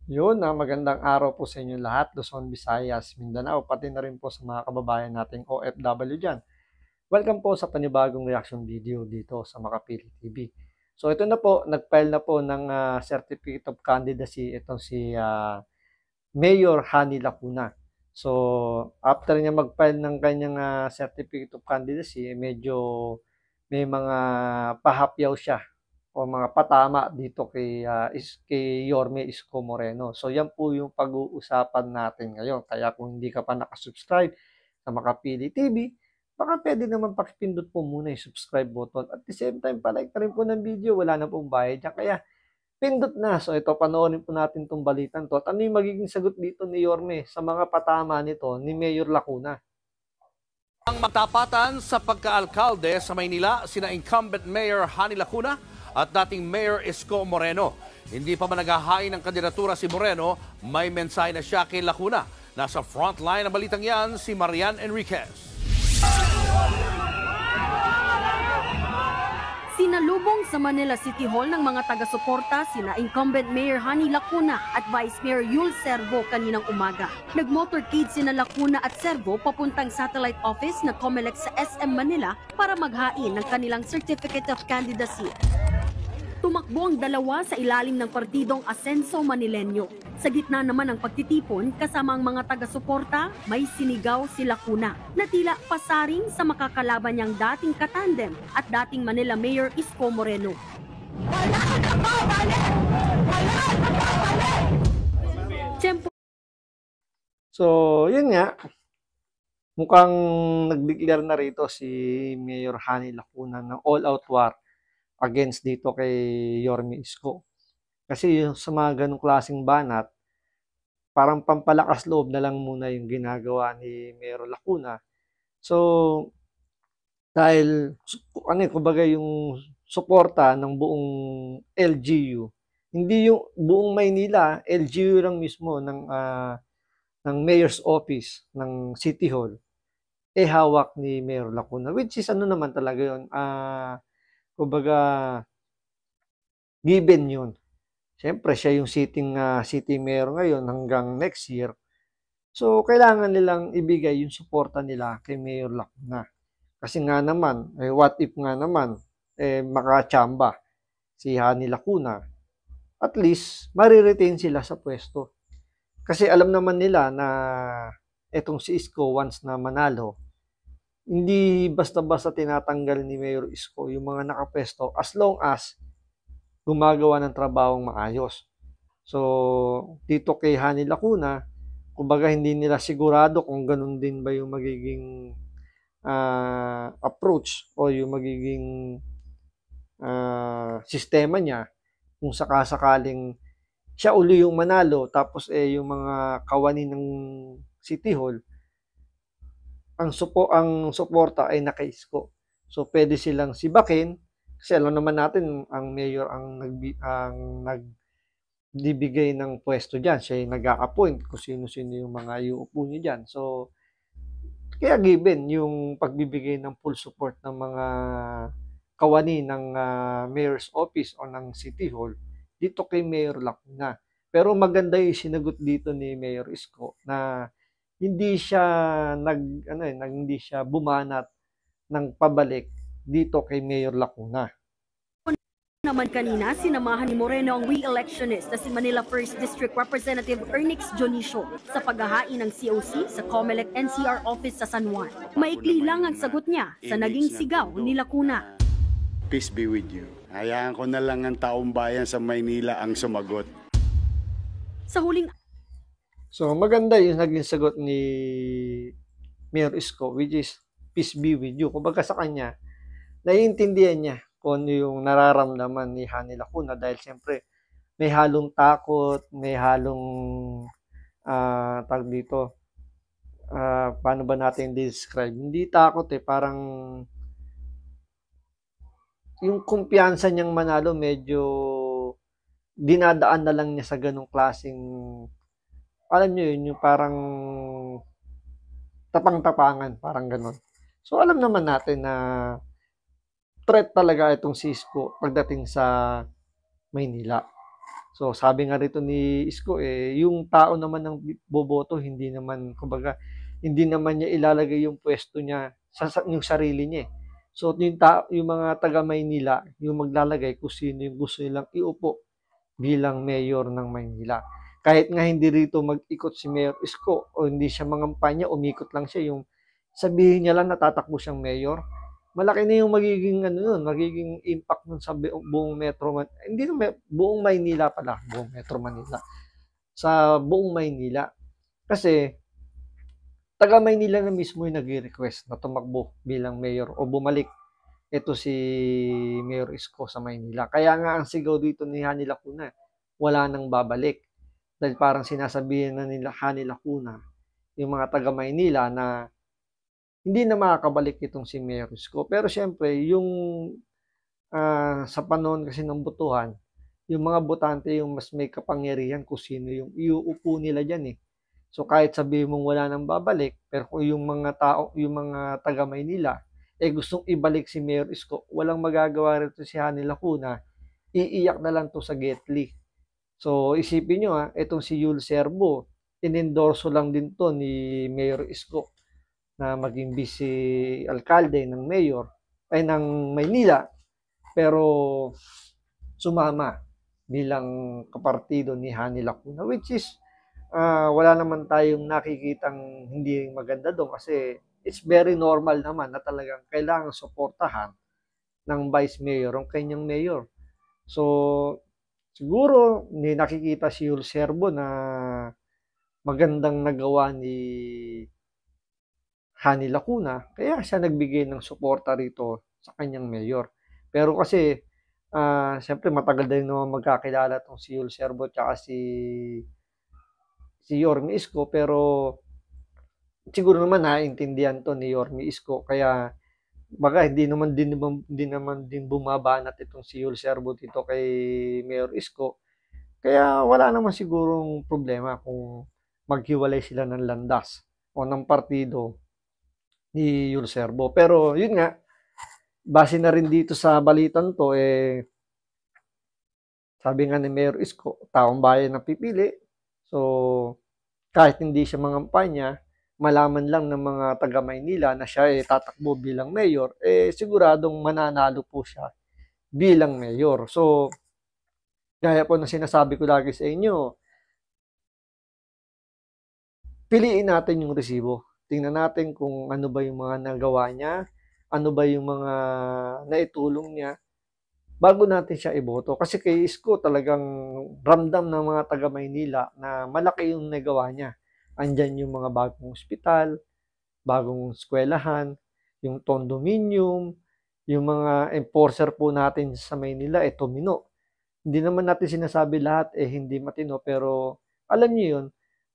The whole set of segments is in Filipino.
Magandang araw po sa inyo lahat, Luzon, Visayas, Mindanao, pati na rin po sa mga kababayan nating OFW diyan. Welcome po sa panibagong reaction video dito sa Makapili TV. So ito na po, nag-file na po ng Certificate of Candidacy itong si Mayor Hani Lacuna. So after niya mag-file ng kanyang Certificate of Candidacy, medyo may mga pahapyaw siya o mga patama dito kay Yorme Isko Moreno. So yan po yung pag-uusapan natin ngayon. Kaya kung hindi ka pa nakasubscribe sa Makapili TV, baka pwede naman pakipindot po muna yung subscribe button. At the same time, palike na rin po ng video. Wala na pong bayad yan. Kaya pindot na. So ito, panoorin po natin itong balitan to. At ano yung magiging sagot dito ni Yorme sa mga patama nito ni Mayor Lacuna? Ang magtapatan sa pagkaalkalde sa Maynila, sina incumbent Mayor Hani Lacuna at dating Mayor Isko Moreno. Hindi pa man naghahain ng kandidatura si Moreno, may mensahe na siya kay Lacuna. Nasa frontline ng balitang yan si Marian Enriquez. Sinalubong sa Manila City Hall ng mga taga-suporta sina incumbent Mayor Hani Lacuna at Vice Mayor Yul Servo kaninang umaga. Nag-motorcade sina Lacuna at Servo papuntang satellite office na COMELEC sa SM Manila para maghain ng kanilang Certificate of Candidacy. Tumakbo ang dalawa sa ilalim ng partidong Asenso Manileño. Sa gitna naman ng pagtitipon, kasama ang mga taga-suporta, may sinigaw si Lacuna na tila pasaring sa makakalaban niyang dating katandem at dating Manila Mayor Isko Moreno. So, yun nga. Mukhang nag-declare na rito si Mayor Hani Lacuna ng all-out war against dito kay Yorme Isko. Kasi yung sa mga ganong klaseng banat, parang pampalakas loob na lang muna yung ginagawa ni Mayor Lacuna. So, dahil, kumbaga yung suporta ng buong LGU, hindi yung buong Maynila, LGU lang mismo ng Mayor's Office ng City Hall, hawak ni Mayor Lacuna. Which is ano naman talaga yun, kumbaga, given yun. Siyempre, siya yung city mayor ngayon hanggang next year. So, kailangan nilang ibigay yung suporta nila kay Mayor Lacuna. Kasi nga naman, what if nga naman, makachamba si Hani Lacuna, at least, mariretain sila sa pwesto. Kasi alam naman nila na etong si Isko, once na manalo, hindi basta-basta tinatanggal ni Mayor Isko yung mga nakapwesto as long as gumagawa ng trabahong maayos. So, dito kay Hani Lacuna, kumbaga hindi nila sigurado kung ganun din ba yung magiging approach o yung magiging sistema niya kung sakasakaling siya uli yung manalo tapos yung mga kawani ng City Hall ang suporta ay naka-Isko. So pwede silang sibakin kasi alam naman natin ang mayor ang nagbibigay ng pwesto diyan. Siya yung nag-a-appoint kung sino-sino yung mga iuupo niya diyan. So kaya given yung pagbibigay ng full support ng mga kawani ng mayor's office o ng City Hall dito kay Mayor Lacuna. Pero maganda yung sinagot dito ni Mayor Isko na hindi siya hindi siya bumanat ng pabalik dito kay Mayor Lacuna. Naman kanina, sinamahan ni Moreno ang re-electionist na si Manila 1st District Representative Ernix Jonicio sa paghahain ng COC sa COMELEC NCR office sa San Juan. Maikli lang ang sagot niya sa naging sigaw ni Lacuna. Peace be with you. Hayaan ko na lang ang taong bayan sa Maynila ang sumagot. Sa huling So maganda yung naging sagot ni Mayor Isko, which is peace be with you. Kumbaga sa kanya, naiintindihan niya kung ano yung nararamdaman ni Hani Lacuna dahil siyempre may halong takot, may halong tag dito. Paano ba natin describe? Hindi takot parang yung kumpiyansa niyang manalo medyo dinadaan na lang niya sa ganong klaseng, alam niyo yun, yung parang tapang-tapangan, parang ganon. So alam naman natin na threat talaga itong si Isko pagdating sa Maynila. So sabi nga rito ni Isko, yung tao naman ng boboto, hindi naman, kumbaga, hindi naman niya ilalagay yung pwesto niya sa yung sarili niya. So yung mga taga Maynila, yung maglalagay kung sino yung gusto nilang iupo bilang mayor ng Maynila. Kahit nga hindi rito mag-ikot si Mayor Isko o hindi siya mangampanya, umikot lang siya, yung sabihin niya lang natatakbo siyang mayor, malaki na yung magiging magiging impact nun sa buong hindi na buong Maynila pala, buong Metro Manila. Sa buong Maynila. Kasi taga Maynila na mismo yung nagre-request na tumakbo bilang mayor o bumalik ito si Mayor Isko sa Maynila. Kaya nga ang sigaw dito ni Hani Lacuna, wala nang babalik. Dahil parang sinasabihan na nila Hani Lacuna, yung mga taga Maynila, na hindi na makakabalik itong si Mayor Isko. Pero syempre, yung sa panahon kasi ng botohan, yung mga botante yung mas may kapangyarihan kung sino yung iuupo nila dyan eh. So kahit sabihin mong wala nang babalik, pero kung yung mga tao, yung mga taga Maynila, gustong ibalik si Mayor Isko, walang magagawa rito si Hani Lacuna, iiyak na lang to sa Getly. So isipin nyo itong si Yul Servo, inendorso lang din to ni Mayor Isko na maging vice alkalde ng mayor ay ng Maynila, pero sumama bilang kapartido ni Hani Lacuna, which is wala naman tayong nakikitang hindi maganda doon kasi it's very normal naman na talagang kailangan suportahan ng vice mayor ang kanyang mayor. So siguro ni nakikita si Yul Servo na magandang nagawa ni Hani Lacuna, kaya siya nagbigay ng suporta rito sa kanyang mayor. Pero kasi, siyempre matagal din naman magkakilala tong si Yul Servo at si Yorme Isko, pero siguro naman naiintindihan to ni Yorme Isko, kaya baga hindi naman din bumabanat itong si Yul Servo dito kay Mayor Isko. Kaya wala naman sigurong problema kung maghiwalay sila ng landas o ng partido ni Yul Servo. Pero yun nga, base na rin dito sa balitan to, sabi nga ni Mayor Isko, taong bayan na pipili. So, kahit hindi siya mangampanya, malaman lang ng mga taga Maynila na siya tatakbo bilang mayor, siguradong mananalo po siya bilang mayor. So, gaya po na sinasabi ko lagi sa inyo, piliin natin yung resibo. Tingnan natin kung ano ba yung mga nagawa niya, ano ba yung mga naitulong niya, bago natin siya iboto. Kasi kay Isko talagang ramdam ng mga taga Maynila na malaki yung nagawa niya. Andyan yung mga bagong ospital, bagong eskwelahan, yung condominium, yung mga enforcer po natin sa Maynila, tumino. Hindi naman natin sinasabi lahat hindi matino, pero alam niyo yun,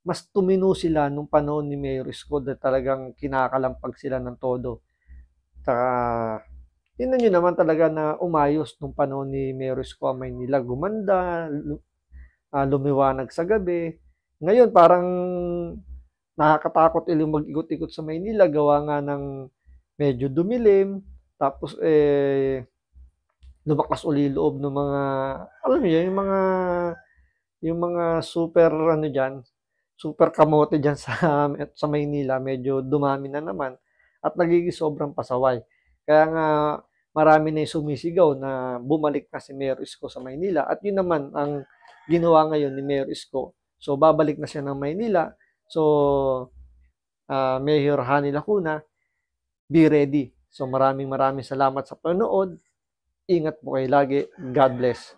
mas tumino sila nung panahon ni Mayor Isko na talagang kinakalampag sila ng todo. Saka, tingnan nyo naman talaga na umayos nung panahon ni Mayor Isko ang Maynila. Gumanda, lumiwanag sa gabi. Ngayon, parang nakakatakot ilang mag-ikot-ikot sa Maynila, gawa nga ng medyo dumilim. Tapos, lumakas uli loob ng mga, alam niyo, yung mga super, dyan, super kamote dyan sa Maynila, medyo dumami na naman at nagiging sobrang pasaway. Kaya nga marami na yung sumisigaw na bumalik na si Mayor Isko sa Maynila, at yun naman ang ginawa ngayon ni Mayor Isko. So babalik na siya ng Maynila. So Mayor Hani Lacuna, be ready. So maraming salamat sa panonood. Ingat po kayo lagi. God bless.